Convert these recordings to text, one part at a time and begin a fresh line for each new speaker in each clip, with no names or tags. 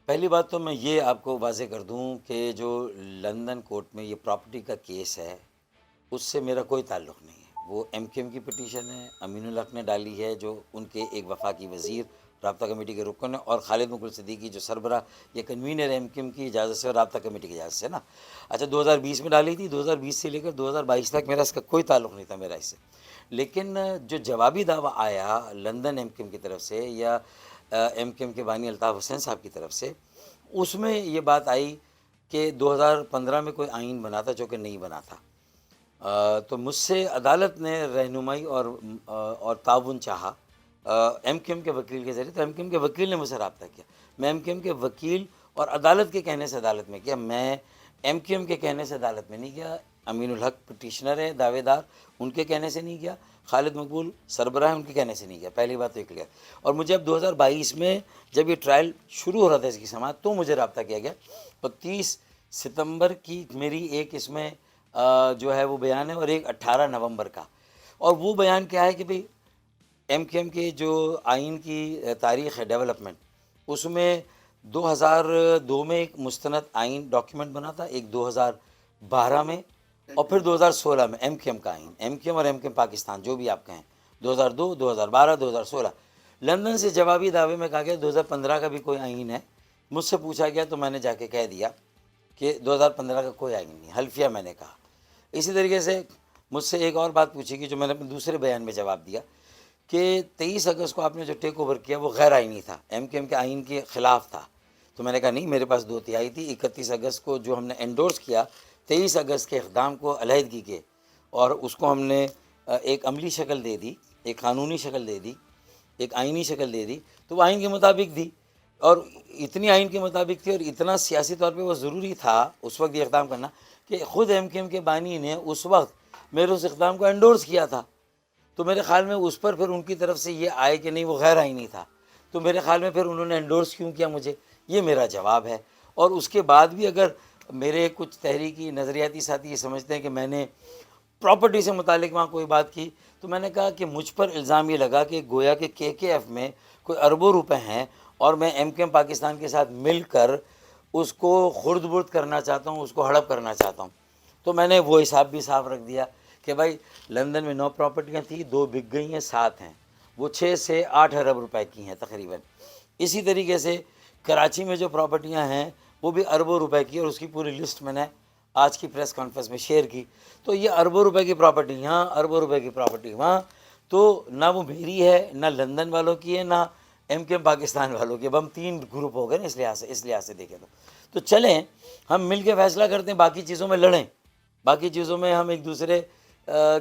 پہلی بات تو میں یہ آپ کو واضح کر دوں کہ جو لندن کورٹ میں یہ پراپرٹی کا کیس ہے اس سے میرا کوئی تعلق نہیں ہے۔ وہ ایم کیو ایم کی پٹیشن ہے، امین الحق نے ڈالی ہے جو ان کے ایک وفاقی وزیر رابطہ کمیٹی کے رکن ہیں، اور خالد مغل صدیقی جو سربراہ یا کنوینر ایم کیو ایم کی اجازت سے اور رابطہ کمیٹی کی اجازت سے نا۔ اچھا 2020 میں ڈالی تھی، 2020 سے لے کر 2022 تک میرا اس کا کوئی تعلق نہیں تھا میرا اس سے۔ لیکن جو جوابی دعویٰ آیا لندن ایم کیو ایم کی طرف سے یا ایم کیو ایم کے بانی الطاف حسین صاحب کی طرف سے، اس میں یہ بات آئی کہ 2015 میں کوئی آئین بنا تھا جو کہ نہیں بنا تھا۔ تو مجھ سے عدالت نے رہنمائی اور تعاون چاہا ایم کیو ایم کے وکیل کے ذریعے، تو ایم کیو ایم کے وکیل نے مجھ سے رابطہ کیا۔ میں ایم کیو ایم کے وکیل اور عدالت کے کہنے سے عدالت میں کیا، میں ایم کیو ایم کے کہنے سے عدالت میں نہیں گیا۔ امین الحق پٹیشنر ہے، دعوے دار، ان کے کہنے سے نہیں گیا۔ خالد مقبول سربراہ ہیں، ان کے کہنے سے نہیں گیا۔ پہلی بات تو یہ کلیئر۔ اور مجھے اب 2022 میں جب یہ ٹرائل شروع ہو رہا تھا اس کی سماعت، تو مجھے رابطہ کیا گیا، اور 30 ستمبر کی میری ایک اس میں جو ہے وہ بیان ہے، اور ایک 18 نومبر کا۔ اور وہ بیان کیا ہے کہ بھئی ایم کیو ایم کے جو آئین کی تاریخ ہے ڈیولپمنٹ، اس میں 2002 میں ایک مستند آئین ڈاکیومنٹ بنا تھا، ایک 2012 میں، اور پھر 2016 میں ایم کیو ایم کا آئین، ایم کیو ایم اور ایم کیو ایم پاکستان جو بھی آپ کہیں، 2002 2012 2016۔ لندن سے جوابی دعوے میں کہا گیا 2015 کا بھی کوئی آئین ہے۔ مجھ سے پوچھا گیا تو میں نے جا کے کہہ دیا کہ 2015 کا کوئی آئین نہیں، حلفیہ میں نے کہا۔ اسی طریقے سے مجھ سے ایک اور بات پوچھی گئی جو میں نے اپنے دوسرے بیان میں جواب دیا کہ 23 اگست کو آپ نے جو ٹیک اوور کیا وہ غیر آئینی تھا، ایم کیو ایم کے آئین کے خلاف تھا۔ تو میں نے کہا نہیں، میرے پاس 2/3 تھی۔ 31 اگست کو جو ہم نے انڈورس کیا، 23 اگست کے اقدام کو علیحدگی کے، اور اس کو ہم نے ایک عملی شکل دے دی، ایک قانونی شکل دے دی، ایک آئینی شکل دے دی، تو وہ آئین کے مطابق دی، اور اتنی آئین کے مطابق تھی اور اتنا سیاسی طور پہ وہ ضروری تھا اس وقت یہ اقدام کرنا کہ خود ایم کیو ایم کے بانی نے اس وقت میرے اس اقدام کو انڈورس کیا تھا۔ تو میرے خیال میں اس پر پھر ان کی طرف سے یہ آئے کہ نہیں وہ غیر آئینی تھا، تو میرے خیال میں پھر انہوں نے انڈورس کیوں کیا مجھے، یہ میرا جواب ہے۔ اور اس کے بعد بھی اگر میرے کچھ تحریکی نظریاتی ساتھی یہ سمجھتے ہیں کہ میں نے پراپرٹی سے متعلق وہاں کوئی بات کی، تو میں نے کہا کہ مجھ پر الزام یہ لگا کہ گویا کہ کے ایف میں کوئی اربوں روپے ہیں، اور میں ایم کیو ایم پاکستان کے ساتھ مل کر اس کو خرد برد کرنا چاہتا ہوں، اس کو ہڑپ کرنا چاہتا ہوں۔ تو میں نے وہ حساب بھی صاف رکھ دیا کہ بھائی لندن میں 9 پراپرٹیاں تھیں، 2 بک گئی ہیں، 7 ہیں، وہ 6 سے 8 ارب روپے کی ہیں تقریباً۔ اسی طریقے سے کراچی میں جو پراپرٹیاں ہیں وہ بھی اربوں روپے کی، اور اس کی پوری لسٹ میں نے آج کی پریس کانفرنس میں شیئر کی۔ تو یہ اربوں روپے کی پراپرٹی یہاں، اربوں روپے کی پراپرٹی وہاں، تو نہ وہ میری ہے، نہ لندن والوں کی ہے، نہ ایم کیو ایم پاکستان والوں کی۔ اب ہم 3 گروپ ہو گئے نا اس لحاظ سے دیکھیں تو چلیں ہم مل کے فیصلہ کرتے ہیں، باقی چیزوں میں لڑیں، باقی چیزوں میں ہم ایک دوسرے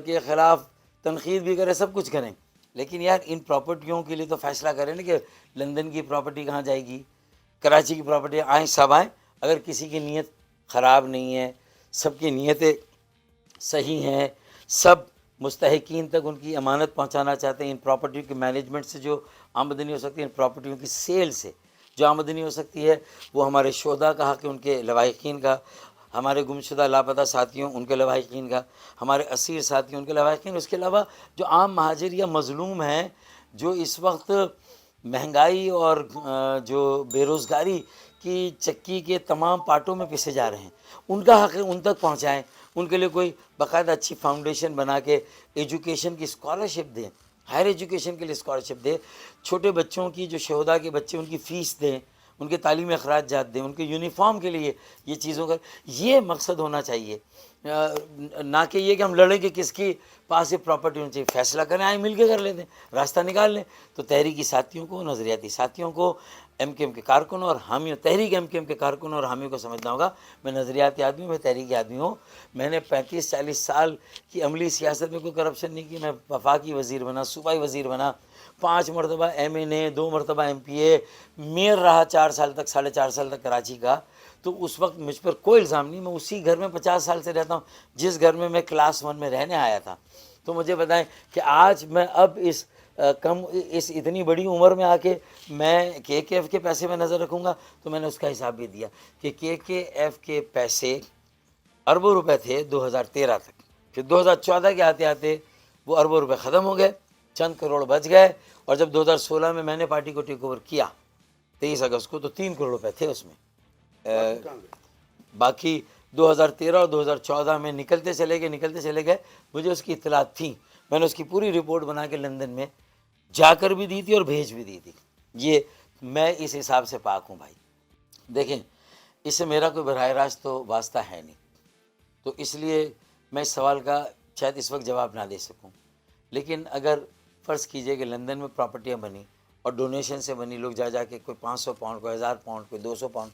کے خلاف تنقید بھی کریں، سب کچھ کریں، لیکن یار ان پراپرٹیوں کے لیے تو فیصلہ کریں نا کہ لندن کی پراپرٹی کہاں جائے گی، کراچی کی پراپرٹی آئیں، سب آئیں۔ اگر کسی کی نیت خراب نہیں ہے، سب کی نیتیں صحیح ہیں، سب مستحقین تک ان کی امانت پہنچانا چاہتے ہیں، ان پراپرٹیوں کے مینجمنٹ سے جو آمدنی ہو سکتی ہے، ان پراپرٹیوں کی سیل سے جو آمدنی ہو سکتی ہے، وہ ہمارے شہداء کا حق ہے، ان کے لواحقین کا، ہمارے گمشدہ لاپتہ ساتھیوں ان کے لواحقین کا، ہمارے اسیر ساتھیوں ان کے لواحقین، اس کے علاوہ جو عام مہاجر یا مظلوم ہیں جو اس وقت مہنگائی اور جو بے روزگاری کی چکی کے تمام پارٹوں میں پسے جا رہے ہیں، ان کا حق ہے، ان تک پہنچائیں، ان کے لیے کوئی باقاعدہ اچھی فاؤنڈیشن بنا کے ایجوکیشن کی اسکالرشپ دیں، ہائر ایجوکیشن کے لیے اسکالرشپ دیں، چھوٹے بچوں کی جو شہداء کے بچے ان کی فیس دیں، ان کے تعلیمی اخراجات دیں، ان کے یونیفارم کے لیے یہ چیزوں کا یہ مقصد ہونا چاہیے، نہ کہ یہ کہ ہم لڑیں کہ کس کی پاس یہ پراپرٹی ہونی چاہیے۔ فیصلہ کریں، آئیں مل کے کر لیتے ہیں، راستہ نکال لیں۔ تو تحریکی ساتھیوں کو، نظریاتی ساتھیوں کو، ایم کیو ایم کے کارکنوں اور حامیوں، تحریک ایم کیو ایم کے کارکنوں اور حامیوں کو سمجھنا ہوگا میں نظریاتی آدمی ہوں، میں تحریکی آدمی ہوں، میں نے 35-40 سال کی عملی سیاست میں کوئی کرپشن نہیں کی۔ میں وفاقی وزیر بنا، صوبائی وزیر بنا، 5 مرتبہ ایم این اے، 2 مرتبہ ایم پی اے، میئر رہا 4 سال تک، 4.5 سال تک کراچی کا۔ تو اس وقت مجھ پر کوئی الزام نہیں، میں اسی گھر میں 50 سال سے رہتا ہوں جس گھر میں کلاس 1 میں رہنے آیا تھا۔ تو مجھے بتائیں کہ آج میں اب اس اتنی بڑی عمر میں آ کے میں کے ایف کے پیسے میں نظر رکھوں گا، تو میں نے اس کا حساب بھی دیا کہ کے ایف کے پیسے اربوں روپے تھے 2013 تک، پھر 2014 کے آتے آتے وہ اربوں روپے ختم ہو گئے، چند کروڑ بچ گئے، اور جب 2016 میں نے پارٹی کو ٹیک اوور کیا 23 اگست کو، تو 3 کروڑ روپے تھے اس میں. باقی 2013 اور 2014 میں نکلتے چلے گئے. مجھے اس کی اطلاعات تھیں. میں نے اس کی پوری رپورٹ بنا کے لندن میں جا کر بھی دی تھی اور بھیج بھی دی تھی. یہ میں اس حساب سے پاک ہوں بھائی. دیکھیں، اس سے میرا کوئی براہ راست تو واسطہ ہے نہیں، تو اس لیے میں اس سوال کا شاید اس وقت جواب نہ دے سکوں. لیکن اگر فرض کیجئے کہ لندن میں پراپرٹیاں بنی اور ڈونیشن سے بنی، لوگ جا کے کوئی 500 پاؤنڈ، کوئی 1000 پاؤنڈ، کوئی 200 پاؤنڈ،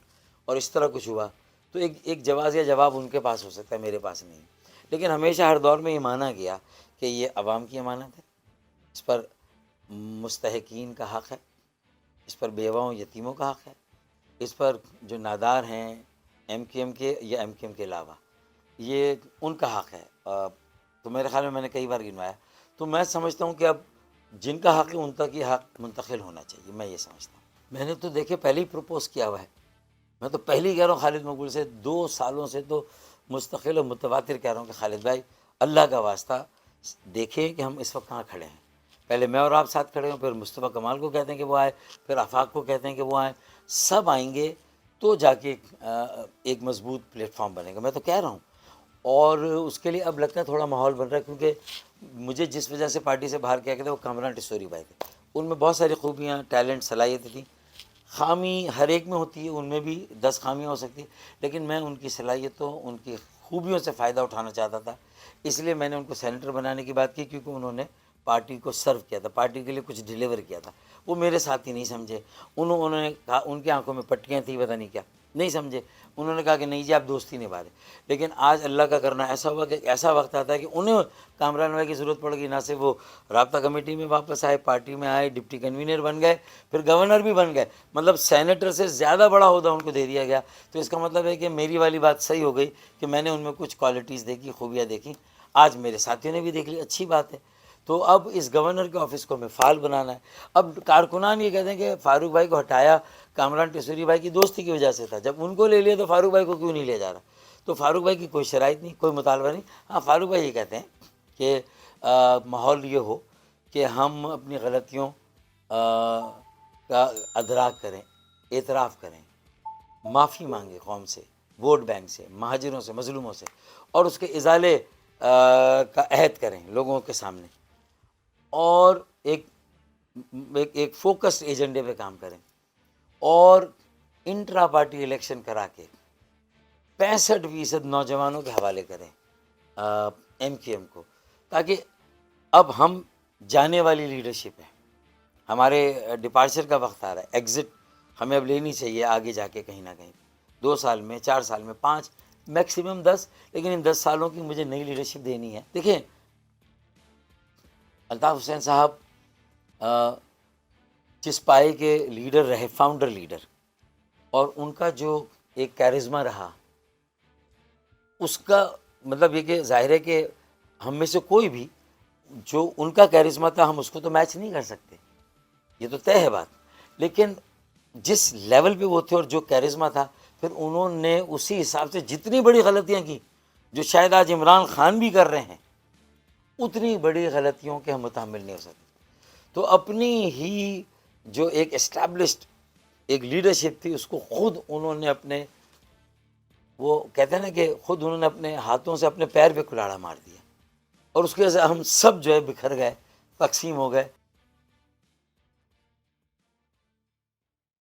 اور اس طرح کچھ ہوا، تو ایک جواز یا جواب ان کے پاس ہو سکتا ہے، میرے پاس نہیں. لیکن ہمیشہ ہر دور میں یہ مانا گیا کہ یہ عوام کی امانت ہے، اس پر مستحقین کا حق ہے، اس پر بیواؤں یتیموں کا حق ہے، اس پر جو نادار ہیں ایم کیو ایم کے یا ایم کیو ایم کے علاوہ، یہ ان کا حق ہے. تو میرے خیال میں نے کئی بار گنوایا. تو میں سمجھتا ہوں کہ اب جن کا حق ہے ان تک یہ حق منتقل ہونا چاہیے. میں یہ سمجھتا ہوں. میں نے تو دیکھے پہلے ہی پروپوز کیا ہوا ہے. میں تو پہلے ہی کہہ رہا ہوں خالد مقبول سے، 2 سالوں سے تو مستقل و متواتر کہہ رہا ہوں کہ خالد بھائی اللہ کا واسطہ دیکھیں کہ ہم اس وقت کہاں کھڑے ہیں. پہلے میں اور آپ ساتھ کھڑے ہوں، پھر مصطفیٰ کمال کو کہتے ہیں کہ وہ آئے، پھر آفاق کو کہتے ہیں کہ وہ آئیں. سب آئیں گے تو جا کے ایک مضبوط پلیٹ فارم بنے گا. میں تو کہہ رہا ہوں. اور اس کے لیے اب لگتا ہے تھوڑا ماحول بن رہا ہے، کیونکہ مجھے جس وجہ سے پارٹی سے باہر کیا گیا وہ کامران ٹیسوری بھائی تھے. ان میں بہت ساری خوبیاں، ٹیلنٹ، صلاحیتیں تھیں. خامی ہر ایک میں ہوتی ہے، ان میں بھی 10 خامیاں ہو سکتی ہیں، لیکن میں ان کی صلاحیتوں، ان کی خوبیوں سے فائدہ اٹھانا چاہتا تھا. اس لیے میں نے ان کو سینیٹر بنانے کی بات کی، کیونکہ انہوں نے پارٹی کو سرو کیا تھا، پارٹی کے لیے کچھ ڈیلیور کیا تھا. وہ میرے ساتھی نہیں سمجھے. انہوں نے کہا، ان کی آنکھوں میں پٹیاں تھیں، پتہ نہیں کیا، نہیں سمجھے. انہوں نے کہا کہ نہیں جی آپ دوستی نبھا رہے. لیکن آج اللہ کا کرنا ایسا ہوا کہ ایسا وقت آتا ہے کہ انہیں کامران بھائی کی ضرورت پڑ گئی. نہ صرف وہ رابطہ کمیٹی میں واپس آئے، پارٹی میں آئے، ڈپٹی کنوینر بن گئے، پھر گورنر بھی بن گئے. مطلب سینیٹر سے زیادہ بڑا عہدہ ان کو دے دیا گیا. تو اس کا مطلب ہے کہ میری والی بات صحیح ہو گئی کہ میں نے ان میں کچھ کوالٹیز دیکھی، خوبیاں دیکھی. آج میرے ساتھیوں نے بھی دیکھ لی، اچھی بات ہے. تو اب اس گورنر کے آفس کو ہمیں فعال بنانا ہے. اب کارکنان یہ کہتے ہیں کہ فاروق بھائی کو ہٹایا کامران ٹیسوری بھائی کی دوستی کی وجہ سے تھا، جب ان کو لے لیا تو فاروق بھائی کو کیوں نہیں لیا جا رہا؟ تو فاروق بھائی کی کوئی شرائط نہیں، کوئی مطالبہ نہیں. ہاں، فاروق بھائی یہ کہتے ہیں کہ ماحول یہ ہو کہ ہم اپنی غلطیوں کا ادراک کریں، اعتراف کریں، معافی مانگیں قوم سے، ووٹ بینک سے، مہاجروں سے، مظلوموں سے، اور اس کے ازالے کا عہد کریں لوگوں کے سامنے، اور ایک فوکسڈ ایجنڈے پہ کام کریں، اور انٹرا پارٹی الیکشن کرا کے 65% نوجوانوں کے حوالے کریں ایم کیو ایم کو، تاکہ اب ہم جانے والی لیڈرشپ ہے، ہمارے ڈپارچر کا وقت آ رہا ہے، ایگزٹ ہمیں اب لینی چاہیے آگے جا کے کہیں نہ کہیں، 2 سال میں، 4 سال میں، 5، میکسیمم 10. لیکن ان 10 سالوں کی مجھے نئی لیڈرشپ دینی ہے. دیکھیں، الطاف حسین صاحب جس پائے کے لیڈر رہے، فاؤنڈر لیڈر، اور ان کا جو ایک کیرزما رہا، اس کا مطلب یہ کہ ظاہر ہے کہ ہم میں سے کوئی بھی جو ان کا کیرزما تھا ہم اس کو تو میچ نہیں کر سکتے، یہ تو طے ہے بات. لیکن جس لیول پہ وہ تھے اور جو کیرزما تھا، پھر انہوں نے اسی حساب سے جتنی بڑی غلطیاں کی جو شاید آج عمران خان بھی کر رہے ہیں، اتنی بڑی غلطیوں کے ہم متحمل نہیں ہو سکتے. تو اپنی ہی جو ایک اسٹیبلشڈ ایک لیڈرشپ تھی، اس کو خود انہوں نے اپنے، وہ کہتے ہیں نا کہ خود انہوں نے اپنے ہاتھوں سے اپنے پیر پہ کلاڑا مار دیا، اور اس کی وجہ سے ہم سب جو ہے بکھر گئے، تقسیم ہو گئے.